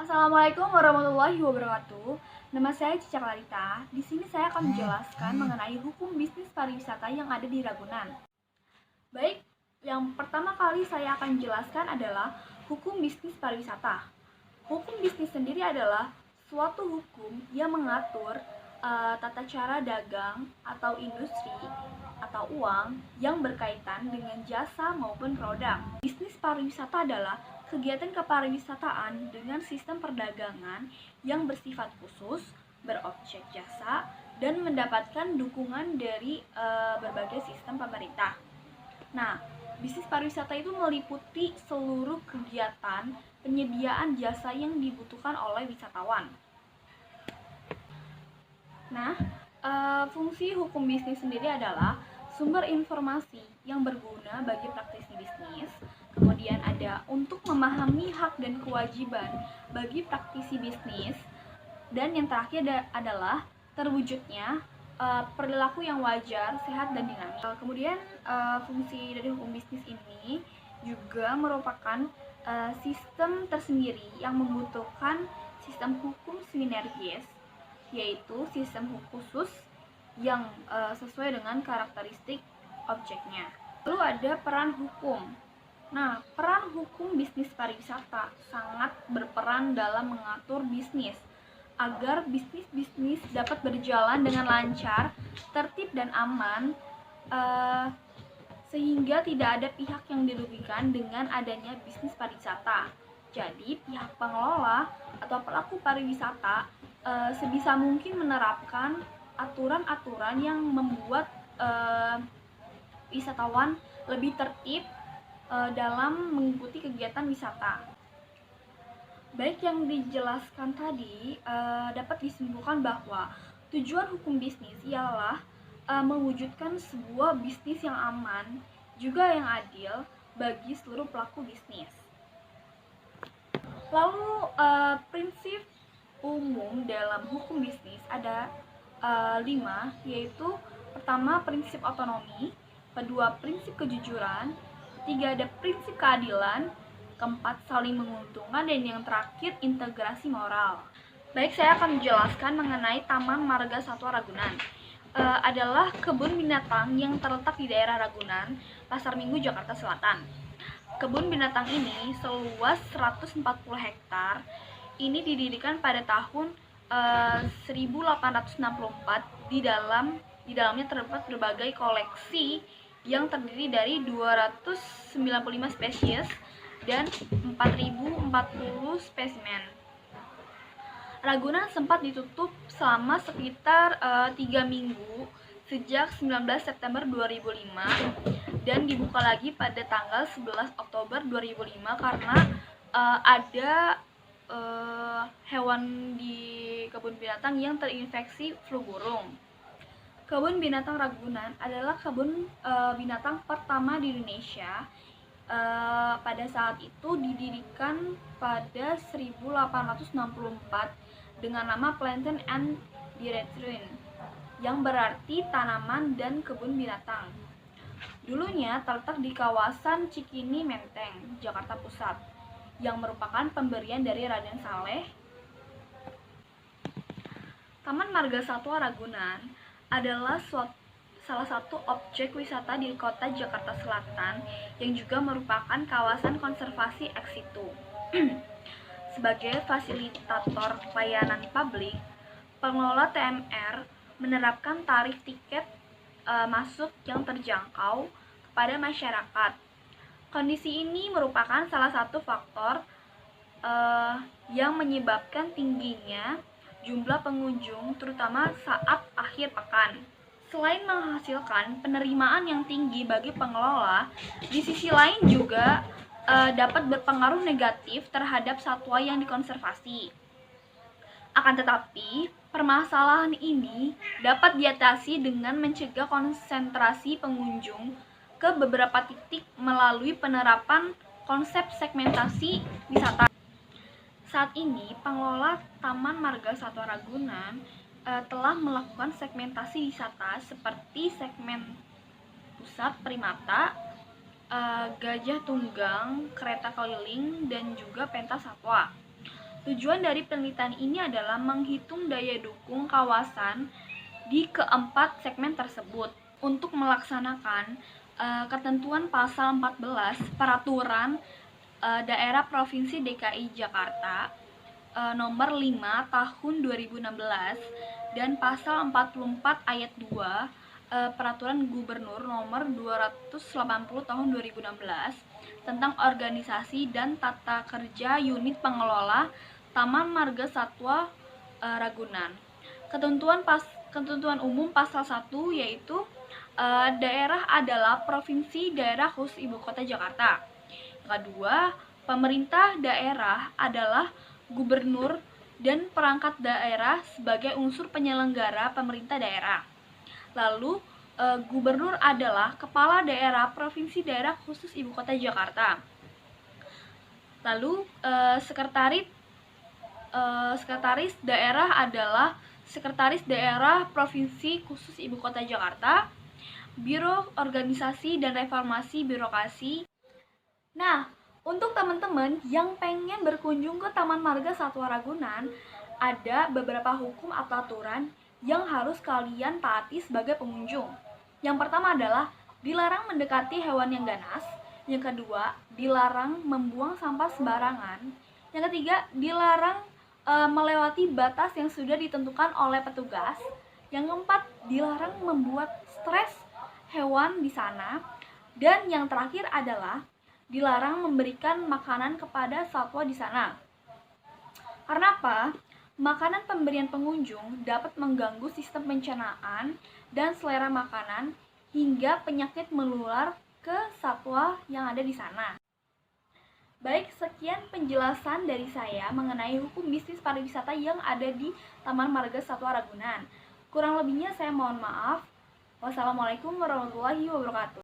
Assalamualaikum warahmatullahi wabarakatuh. Nama saya Cica Clarita. Di sini saya akan menjelaskan mengenai hukum bisnis pariwisata yang ada di Ragunan. Baik, yang pertama kali saya akan jelaskan adalah hukum bisnis pariwisata. Hukum bisnis sendiri adalah suatu hukum yang mengatur tata cara dagang atau industri atau uang yang berkaitan dengan jasa maupun produk. Bisnis pariwisata adalah kegiatan kepariwisataan dengan sistem perdagangan yang bersifat khusus, berobjek jasa, dan mendapatkan dukungan dari berbagai sistem pemerintah. Nah, bisnis pariwisata itu meliputi seluruh kegiatan penyediaan jasa yang dibutuhkan oleh wisatawan. Nah, fungsi hukum bisnis sendiri adalah sumber informasi yang berguna bagi praktisi bisnis. Kemudian ada untuk memahami hak dan kewajiban bagi praktisi bisnis. Dan yang terakhir adalah terwujudnya perilaku yang wajar, sehat, dan dinamis. Kemudian fungsi dari hukum bisnis ini juga merupakan sistem tersendiri yang membutuhkan sistem hukum sinergis, yaitu sistem khusus yang sesuai dengan karakteristik objeknya. Lalu ada peran hukum. Nah, peran hukum bisnis pariwisata sangat berperan dalam mengatur bisnis agar bisnis-bisnis dapat berjalan dengan lancar, tertib dan aman, sehingga tidak ada pihak yang dirugikan dengan adanya bisnis pariwisata. Jadi, pihak pengelola atau pelaku pariwisata sebisa mungkin menerapkan aturan-aturan yang membuat wisatawan lebih tertib dalam mengikuti kegiatan wisata. Baik, yang dijelaskan tadi dapat disimpulkan bahwa tujuan hukum bisnis ialah mewujudkan sebuah bisnis yang aman juga yang adil bagi seluruh pelaku bisnis. Lalu prinsip umum dalam hukum bisnis ada 5, yaitu pertama prinsip otonomi, kedua prinsip kejujuran, ketiga ada prinsip keadilan, keempat saling menguntungkan, dan yang terakhir integrasi moral. Baik, saya akan menjelaskan mengenai Taman Marga Satwa Ragunan. Adalah kebun binatang yang terletak di daerah Ragunan, Pasar Minggu, Jakarta Selatan. Kebun binatang ini seluas 140 hektar. Ini didirikan pada tahun 1864. Di dalamnya terdapat berbagai koleksi yang terdiri dari 295 spesies dan 4040 spesimen. Ragunan sempat ditutup selama sekitar 3 minggu sejak 19 September 2005 dan dibuka lagi pada tanggal 11 Oktober 2005 karena ada hewan di kebun binatang yang terinfeksi flu burung. Kebun binatang Ragunan adalah kebun binatang pertama di Indonesia. Pada saat itu didirikan pada 1864 dengan nama Plantain and Directory, yang berarti tanaman dan kebun binatang. Dulunya terletak di kawasan Cikini Menteng, Jakarta Pusat, yang merupakan pemberian dari Raden Saleh. Taman Marga Satwa Ragunan adalah salah satu objek wisata di kota Jakarta Selatan yang juga merupakan kawasan konservasi ex situ. Sebagai fasilitator layanan publik, pengelola TMR menerapkan tarif tiket masuk yang terjangkau kepada masyarakat. Kondisi ini merupakan salah satu faktor yang menyebabkan tingginya jumlah pengunjung, terutama saat akhir pekan. Selain menghasilkan penerimaan yang tinggi bagi pengelola, di sisi lain juga dapat berpengaruh negatif terhadap satwa yang dikonservasi. Akan tetapi, permasalahan ini dapat diatasi dengan mencegah konsentrasi pengunjung ke beberapa titik melalui penerapan konsep segmentasi wisata. Saat ini, pengelola Taman Marga Satwa Ragunan telah melakukan segmentasi wisata seperti segmen pusat primata, gajah tunggang, kereta keliling, dan juga pentas satwa. Tujuan dari penelitian ini adalah menghitung daya dukung kawasan di keempat segmen tersebut untuk melaksanakan ketentuan pasal 14 Peraturan Daerah Provinsi DKI Jakarta nomor 5 tahun 2016 dan pasal 44 ayat 2 Peraturan Gubernur nomor 280 tahun 2016 tentang organisasi dan tata kerja unit pengelola Taman Marga Satwa Ragunan. Ketentuan umum pasal 1 yaitu daerah adalah provinsi daerah khusus ibu kota Jakarta. Kedua, pemerintah daerah adalah gubernur dan perangkat daerah sebagai unsur penyelenggara pemerintah daerah. Lalu, gubernur adalah kepala daerah provinsi daerah khusus ibu kota Jakarta. Lalu, sekretaris daerah adalah sekretaris daerah provinsi khusus ibu kota Jakarta, Biro Organisasi dan Reformasi Birokrasi. Nah, untuk teman-teman yang pengen berkunjung ke Taman Marga Satwa Ragunan, ada beberapa hukum atau aturan yang harus kalian taati sebagai pengunjung. Yang pertama adalah dilarang mendekati hewan yang ganas. Yang kedua, dilarang membuang sampah sembarangan. Yang ketiga, dilarang melewati batas yang sudah ditentukan oleh petugas. Yang keempat, dilarang membuat stres hewan di sana. Dan yang terakhir adalah dilarang memberikan makanan kepada satwa di sana. Karena apa? Makanan pemberian pengunjung dapat mengganggu sistem pencernaan dan selera makanan hingga penyakit menular ke satwa yang ada di sana. Baik, sekian penjelasan dari saya mengenai hukum bisnis pariwisata yang ada di Taman Marga Satwa Ragunan. Kurang lebihnya saya mohon maaf. Wassalamualaikum warahmatullahi wabarakatuh.